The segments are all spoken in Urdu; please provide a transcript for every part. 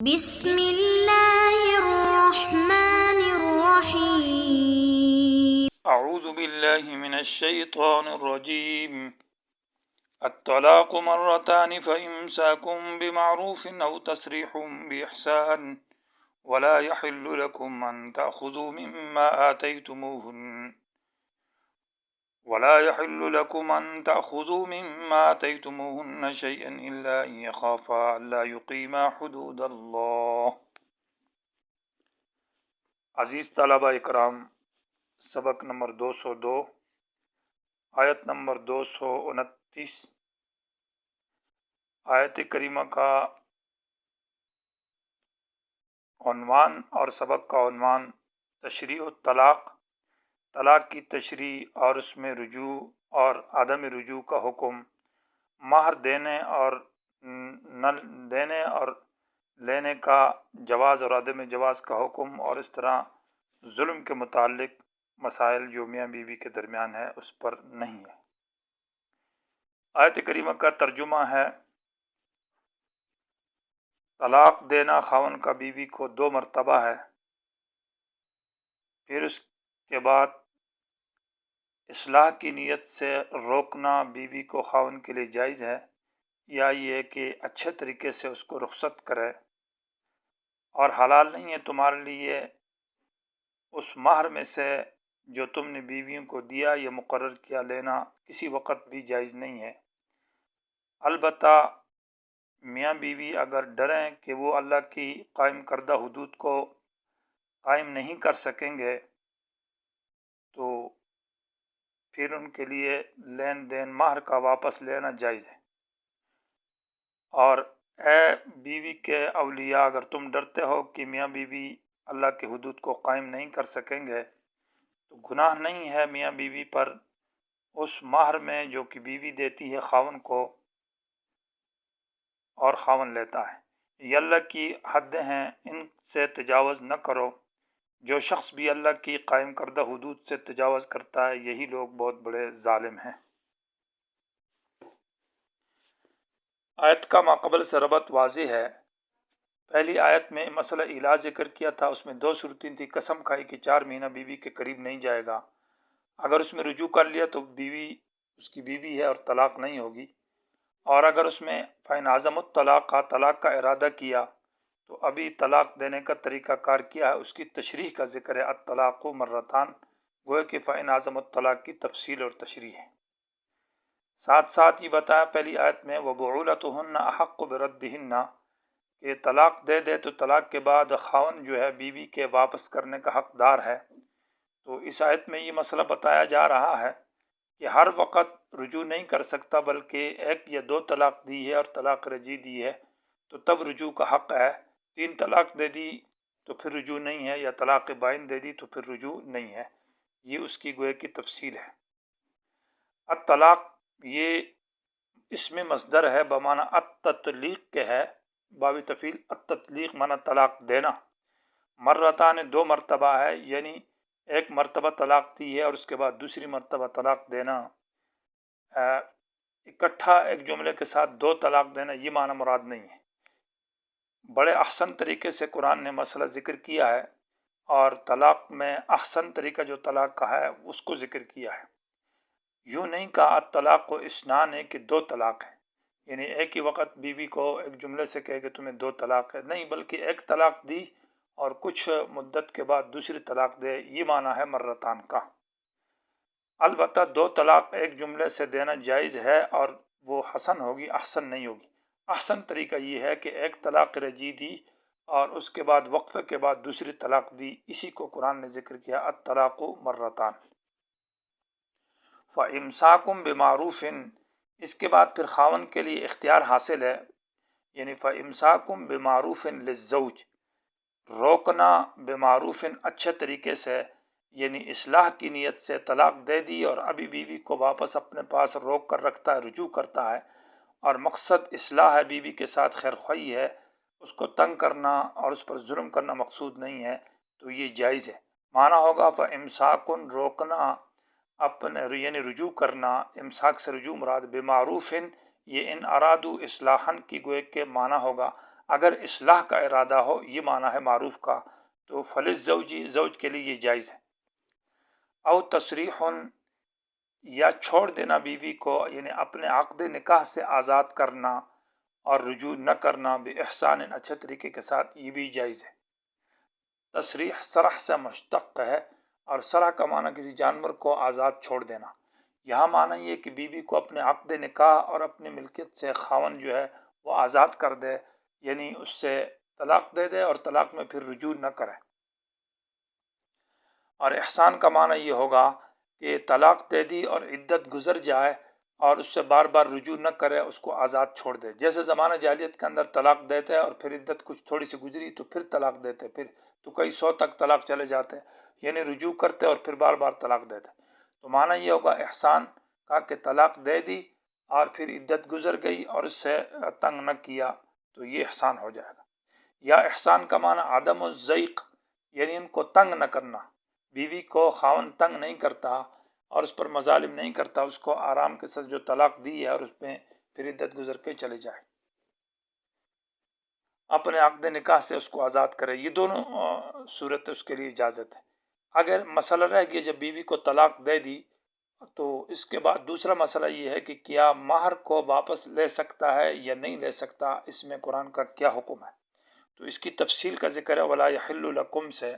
بسم اللہ الرحمن الرحیم۔ اعوذ باللہ من الشیطان الرجیم۔ الطلاق مرتان فإمساك بمعروف أو تسريح بإحسان ولا يحل لكم أن تأخذوا مما آتيتموهن شيئا إلا أن يخافا ألا يقيما حدود اللہ۔ عزیز طلبہ اکرام، سبق نمبر 202، آیت نمبر 229۔ آیت کریمہ کا عنوان اور سبق کا عنوان تشریع الطلاق، طلاق کی تشریع اور اس میں رجوع اور عدم رجوع کا حکم، مہر دینے اور نہ دینے اور لینے کا جواز اور عدم جواز کا حکم، اور اس طرح ظلم کے متعلق مسائل جو میاں بیوی کے درمیان ہے اس پر نہیں ہے۔ آیت کریمہ کا ترجمہ ہے: طلاق دینا خاوند کا بیوی کو 2 مرتبہ ہے، پھر اس کے بعد اصلاح کی نیت سے روکنا بیوی کو خاوند کے لیے جائز ہے، یا یہ کہ اچھے طریقے سے اس کو رخصت کرے، اور حلال نہیں ہے تمہارے لیے اس مہر میں سے جو تم نے بیویوں کو دیا یا مقرر کیا لینا کسی وقت بھی جائز نہیں ہے۔ البتہ میاں بیوی اگر ڈریں کہ وہ اللہ کی قائم کردہ حدود کو قائم نہیں کر سکیں گے تو پھر ان کے لیے لین دین مہر کا واپس لینا جائز ہے۔ اور اے بیوی کے اولیاء، اگر تم ڈرتے ہو کہ میاں بیوی اللہ کے حدود کو قائم نہیں کر سکیں گے تو گناہ نہیں ہے میاں بیوی پر اس مہر میں جو کہ بیوی دیتی ہے خاوند کو اور خاوند لیتا ہے۔ یہ اللہ کی حدیں ہیں، ان سے تجاوز نہ کرو۔ جو شخص بھی اللہ کی قائم کردہ حدود سے تجاوز کرتا ہے یہی لوگ بہت بڑے ظالم ہیں۔ آیت کا ماقبل سے ربط واضح ہے۔ پہلی آیت میں مسئلہ الہ ذکر کیا تھا، اس میں 2 صورتیں تھی۔ قسم کھائی کہ 4 مہینہ بیوی کے قریب نہیں جائے گا، اگر اس میں رجوع کر لیا تو بیوی اس کی بیوی ہے اور طلاق نہیں ہوگی، اور اگر اس میں فَإِنْ عَزَمُوا الطلاق طلاق کا ارادہ کیا تو ابھی طلاق دینے کا طریقہ کار کیا ہے اس کی تشریح کا ذکر ہے۔ الطلاق مرتان، گویا کہ فَإِنْ عَزَمُوا الطلاق کی تفصیل اور تشریح ہے۔ ساتھ ساتھ یہ بتایا پہلی آیت میں وَبُعُولَتُهُنَّ أَحَقُّ بِرَدِّهِنَّ کہ طلاق دے دے تو طلاق کے بعد خاوند جو ہے بیوی کے واپس کرنے کا حقدار ہے۔ تو اس آیت میں یہ مسئلہ بتایا جا رہا ہے کہ ہر وقت رجوع نہیں کر سکتا، بلکہ 1 یا 2 طلاق دی ہے اور طلاق رجعی دی ہے تو تب رجوع کا حق ہے۔ 3 طلاق دے دی تو پھر رجوع نہیں ہے، یا طلاق بائن دے دی تو پھر رجوع نہیں ہے۔ یہ اس کی گویا کی تفصیل ہے۔ الطلاق یہ اسم مصدر ہے بمعنی التطلیق کے ہے، باب تفعیل التطلیق معنی طلاق دینا۔ مرتان 2 مرتبہ ہے، یعنی 1 مرتبہ طلاق دی ہے اور اس کے بعد دوسری مرتبہ طلاق دینا، اکٹھا ایک جملے کے ساتھ 2 طلاق دینا، یہ معنی مراد نہیں ہے۔ بڑے احسن طریقے سے قرآن نے مسئلہ ذکر کیا ہے، اور طلاق میں احسن طریقہ جو طلاق کا ہے اس کو ذکر کیا ہے۔ یوں نہیں کہا الطلاق کو اسنان ہے کہ 2 طلاق ہیں، یعنی ایک ہی وقت بیوی کو ایک جملے سے کہے کہ تمہیں 2 طلاق ہے، نہیں، بلکہ 1 طلاق دی اور کچھ مدت کے بعد دوسری طلاق دے، یہ معنی ہے مرتان کا۔ البتہ 2 طلاق ایک جملے سے دینا جائز ہے، اور وہ حسن ہوگی، احسن نہیں ہوگی۔ احسن طریقہ یہ ہے کہ 1 طلاق رجعی دی اور اس کے بعد وقفے کے بعد دوسری طلاق دی، اسی کو قرآن نے ذکر کیا الطلاق مرتان۔ فَإِمْسَاكٌ بِمَعْرُوفٍ، اس کے بعد پھر خاوند کے لیے اختیار حاصل ہے، یعنی فَإِمْسَاكٌ بِمَعْرُوفٍ لِلزَّوْجِ، روکنا بمعروف اچھے طریقے سے، یعنی اصلاح کی نیت سے طلاق دے دی اور ابھی بیوی کو واپس اپنے پاس روک کر رکھتا ہے، رجوع کرتا ہے، اور مقصد اصلاح ہے، بیوی کے ساتھ خیر خواہی ہے، اس کو تنگ کرنا اور اس پر ظلم کرنا مقصود نہیں ہے، تو یہ جائز ہے۔ معنی ہوگا فَإِمْسَاكٌ روکنا، اپنے یعنی رجوع کرنا، امساک سے رجوع مراد، بمعروف یہ ان ارادو اصلاحاً کی گوئے کے معنی ہوگا اگر اصلاح کا ارادہ ہو، یہ معنی ہے معروف کا، تو فلزوجی زوج کے لیے یہ جائز ہے۔ او تصریح، یا چھوڑ دینا بیوی کو، یعنی اپنے عقد نکاح سے آزاد کرنا اور رجوع نہ کرنا، بإحسان، اچھے طریقے کے ساتھ، یہ بھی جائز ہے۔ تصریح سرح سے مشتق ہے، اور سرح کا معنی کسی جانور کو آزاد چھوڑ دینا۔ یہاں معنی یہ کہ بیوی کو اپنے عقد نکاح اور اپنی ملکیت سے خاوند جو ہے وہ آزاد کر دے، یعنی اس سے طلاق دے دے اور طلاق میں پھر رجوع نہ کرے۔ اور احسان کا معنی یہ ہوگا کہ طلاق دے دی اور عدت گزر جائے اور اس سے بار بار رجوع نہ کرے، اس کو آزاد چھوڑ دے۔ جیسے زمانہ جاہلیت کے اندر طلاق دیتے اور پھر عدت کچھ تھوڑی سی گزری تو پھر طلاق دیتے، پھر تو کئی 100 تک طلاق چلے جاتے، یعنی رجوع کرتے اور پھر بار بار طلاق دیتے۔ تو معنی یہ ہوگا احسان کا کہ طلاق دے دی اور پھر عدت گزر گئی اور اس سے تنگ نہ کیا، تو یہ احسان ہو جائے گا۔ یا احسان کا معنی عدم الضیق، یعنی ان کو تنگ نہ کرنا، بیوی کو خاوند تنگ نہیں کرتا اور اس پر مظالم نہیں کرتا، اس کو آرام کے ساتھ جو طلاق دی ہے اور اس میں پھر عدت گزر کے چلے جائے، اپنے عقد نکاح سے اس کو آزاد کرے۔ یہ دونوں صورت اس کے لیے اجازت ہے۔ اگر مسئلہ رہ گیا جب بیوی کو طلاق دے دی، تو اس کے بعد دوسرا مسئلہ یہ ہے کہ کیا مہر کو واپس لے سکتا ہے یا نہیں لے سکتا، اس میں قرآن کا کیا حکم ہے؟ تو اس کی تفصیل کا ذکر ہے ولا یحل لکم سے،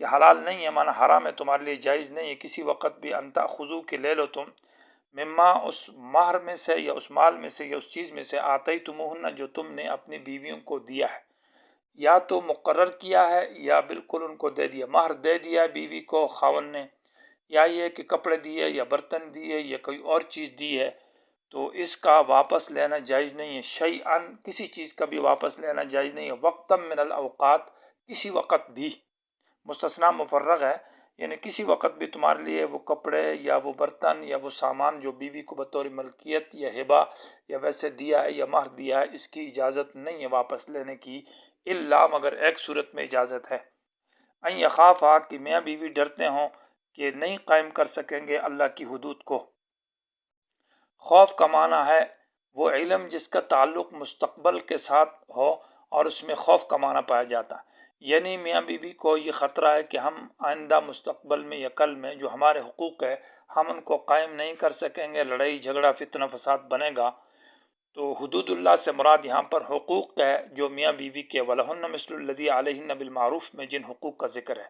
کہ حلال نہیں ہے، معنی حرام ہے، تمہارے لیے جائز نہیں ہے کسی وقت بھی، ان تاخذوا کہ لے لو تم، مما اس مہر میں سے یا اس مال میں سے یا اس چیز میں سے، آتیتموہن جو تم نے اپنی بیویوں کو دیا ہے، یا تو مقرر کیا ہے یا بالکل ان کو دے دیا، مہر دے دیا بیوی کو خاوند نے، یا یہ کہ کپڑے دیے یا برتن دیے یا کوئی اور چیز دی ہے، تو اس کا واپس لینا جائز نہیں ہے۔ شیئن، کسی چیز کا بھی واپس لینا جائز نہیں ہے۔ وقتاً من الاوقات، کسی وقت بھی، مستثنیٰ مفرغ ہے، یعنی کسی وقت بھی تمہارے لیے وہ کپڑے یا وہ برتن یا وہ سامان جو بیوی کو بطور ملکیت یا ہبہ یا ویسے دیا ہے یا مہر دیا ہے، اس کی اجازت نہیں ہے واپس لینے کی، الا مگر ایک صورت میں اجازت ہے، ان یخافا کہ میاں بیوی ڈرتے ہوں کہ نہیں قائم کر سکیں گے اللہ کی حدود کو۔ خوف کا معنی ہے وہ علم جس کا تعلق مستقبل کے ساتھ ہو اور اس میں خوف کا معنی پایا جاتا ہے، یعنی میاں بیوی کو یہ خطرہ ہے کہ ہم آئندہ مستقبل میں یا کل میں جو ہمارے حقوق ہے ہم ان کو قائم نہیں کر سکیں گے، لڑائی جھگڑا فتنہ فساد بنے گا۔ تو حدود اللہ سے مراد یہاں پر حقوق ہے جو میاں بیوی کے، وَلَهُنَّ مِثْلُ الَّذِي عَلَيْهِنَّ بِالْمَعْرُوفِ میں جن حقوق کا ذکر ہے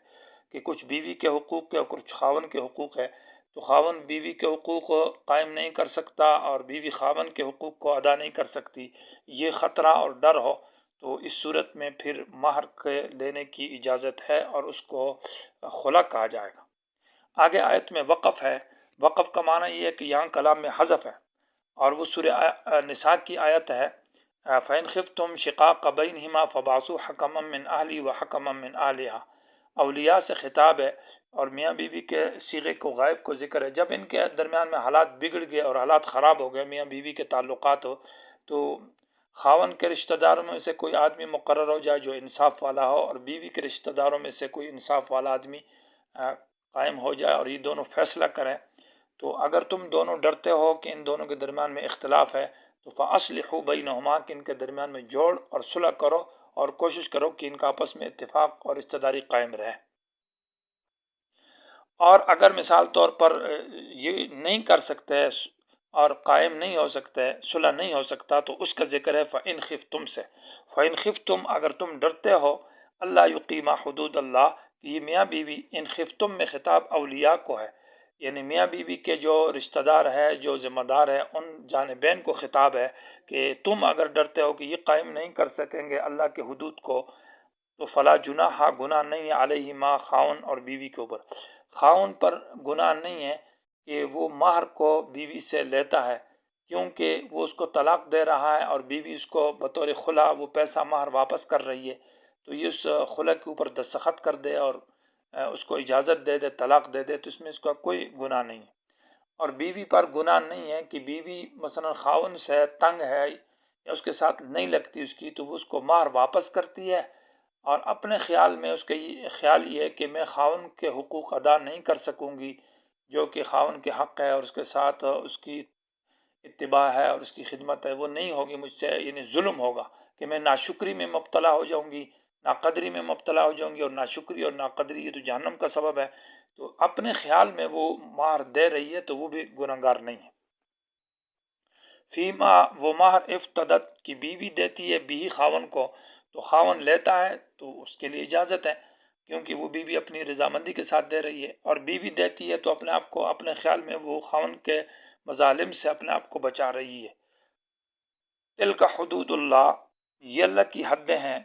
کہ کچھ بیوی کے حقوق ہے اور کچھ خاوند کے حقوق ہے، تو خاوند بیوی کے حقوق قائم نہیں کر سکتا اور بیوی خاوند کے حقوق کو ادا نہیں کر سکتی، یہ خطرہ اور ڈر ہو، تو اس صورت میں پھر مہر کے لینے کی اجازت ہے اور اس کو خلا کہا جائے گا۔ آگے آیت میں وقف ہے، وقف کا معنی یہ ہے کہ یہاں کلام میں حذف ہے، اور وہ سورہ نساء کی آیت ہے، فَإِنْ خِفْتُمْ شِقَاقَ بَيْنِهِمَا فَبَعْثُوا حَكَمًا مِّنْ أَهْلِهِ وَحَكَمًا مِّنْ أَهْلِهَا، اولیاء سے خطاب ہے اور میاں بیوی کے صیغے کو غائب کو ذکر ہے۔ جب ان کے درمیان میں حالات بگڑ گئے اور حالات خراب ہو گئے، میاں بیوی کے تعلقات ہو، تو خاوند کے رشتہ داروں میں سے کوئی آدمی مقرر ہو جائے جو انصاف والا ہو، اور بیوی کے رشتہ داروں میں سے کوئی انصاف والا آدمی قائم ہو جائے اور یہ دونوں فیصلہ کریں۔ تو اگر تم دونوں ڈرتے ہو کہ ان دونوں کے درمیان میں اختلاف ہے تو فَأَصْلِحُوا بَيْنَهُمَا، کہ ان کے درمیان میں جوڑ اور صلح کرو اور کوشش کرو کہ ان کا آپس میں اتفاق اور رشتہ داری قائم رہے۔ اور اگر مثال طور پر یہ نہیں کر سکتے اور قائم نہیں ہو سکتے، صلح نہیں ہو سکتا، تو اس کا ذکر ہے فَإِنْ خِفْتُمْ سے، فَإِنْ خِفْتُمْ اگر تم ڈرتے ہو، اللہ یقیما حدود اللہ، کہ یہ میاں بیوی، ان خفتم میں خطاب اولیاء کو ہے، یعنی میاں بیوی کے جو رشتہ دار ہے، جو ذمہ دار ہے، ان جانبین کو خطاب ہے کہ تم اگر ڈرتے ہو کہ یہ قائم نہیں کر سکیں گے اللہ کے حدود کو، تو فلا جناح، گناہ نہیں ہے، علیہما، خاون اور بیوی کے اوپر، خاون پر گناہ نہیں ہے کہ وہ مہر کو بیوی سے لیتا ہے، کیونکہ وہ اس کو طلاق دے رہا ہے اور بیوی اس کو بطور خلا وہ پیسہ مہر واپس کر رہی ہے، تو یہ اس خلا کے اوپر دستخط کر دے اور اس کو اجازت دے دے، طلاق دے دے، تو اس میں اس کا کوئی گناہ نہیں ہے۔ اور بیوی پر گناہ نہیں ہے کہ بیوی مثلا خاون سے تنگ ہے یا اس کے ساتھ نہیں لگتی اس کی، تو وہ اس کو مہر واپس کرتی ہے، اور اپنے خیال میں اس کا یہ خیال یہ ہے کہ میں خاون کے حقوق ادا نہیں کر سکوں گی جو کہ خاون کے حق ہے، اور اس کے ساتھ اس کی اتباع ہے اور اس کی خدمت ہے، وہ نہیں ہوگی مجھ سے، یعنی ظلم ہوگا، کہ میں ناشکری میں مبتلا ہو جاؤں گی، ناقدری میں مبتلا ہو جاؤں گی، اور ناشکری اور ناقدری یہ تو جہنم کا سبب ہے، تو اپنے خیال میں وہ مہر دے رہی ہے تو وہ بھی گنہگار نہیں ہے۔ فیما وہ مہر افتدت کی بیوی دیتی ہے بھی خاون کو، تو خاون لیتا ہے تو اس کے لیے اجازت ہے، کیونکہ وہ بیوی اپنی رضامندی کے ساتھ دے رہی ہے، اور بیوی دیتی ہے تو اپنے آپ کو اپنے خیال میں وہ خاون کے مظالم سے اپنے آپ کو بچا رہی ہے۔ تلک حدود اللہ، یہ اللہ کی حدیں ہیں،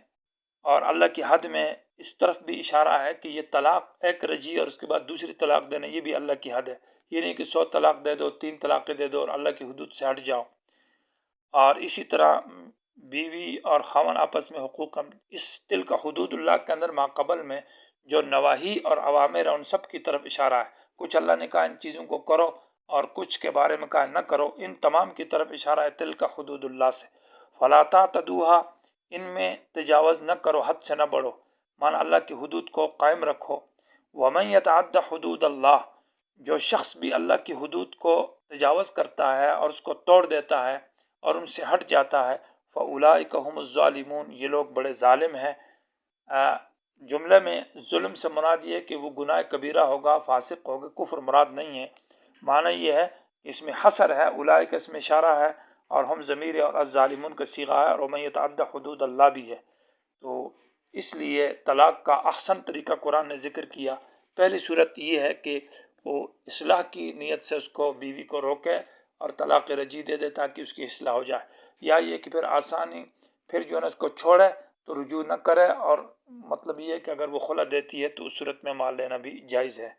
اور اللہ کی حد میں اس طرف بھی اشارہ ہے کہ یہ طلاق ایک رجی اور اس کے بعد دوسری طلاق دینا یہ بھی اللہ کی حد ہے، یہ نہیں کہ 100 طلاق دے دو، 3 طلاقیں دے دو اور اللہ کی حدود سے ہٹ جاؤ۔ اور اسی طرح بیوی اور خاون آپس میں حقوق، اس تلک حدود اللہ کے اندر ماقبل میں جو نواہی اور اوامر ہیں ان سب کی طرف اشارہ ہے، کچھ اللہ نے کہا ان چیزوں کو کرو اور کچھ کے بارے میں کہا نہ کرو، ان تمام کی طرف اشارہ ہے تلک حدود اللہ سے۔ فلا تعتدوها، ان میں تجاوز نہ کرو، حد سے نہ بڑھو، مان اللہ کی حدود کو قائم رکھو۔ ومن یتعد حدود اللہ، جو شخص بھی اللہ کی حدود کو تجاوز کرتا ہے اور اس کو توڑ دیتا ہے اور ان سے ہٹ جاتا ہے، فاولئک هم الظالمون، یہ لوگ بڑے ظالم ہیں۔ جملے میں ظلم سے مراد یہ ہے کہ وہ گناہ کبیرہ ہوگا، فاسق ہوگا، کفر مراد نہیں ہے۔ معنی یہ ہے کہ اس میں حصر ہے، اولئک اس میں اشارہ ہے، اور ہم ضمیر اور الظالمون کا صیغہ ہے، اور ومن یتعد حدود اللہ بھی ہے۔ تو اس لیے طلاق کا احسن طریقہ قرآن نے ذکر کیا۔ پہلی صورت یہ ہے کہ وہ اصلاح کی نیت سے اس کو بیوی کو روکے اور طلاق رجی دے دے تاکہ اس کی اصلاح ہو جائے، یا یہ کہ پھر آسانی پھر جو ہے نا اس کو چھوڑے تو رجوع نہ کرے، اور مطلب یہ ہے کہ اگر وہ خلع دیتی ہے تو اس صورت میں مال لینا بھی جائز ہے۔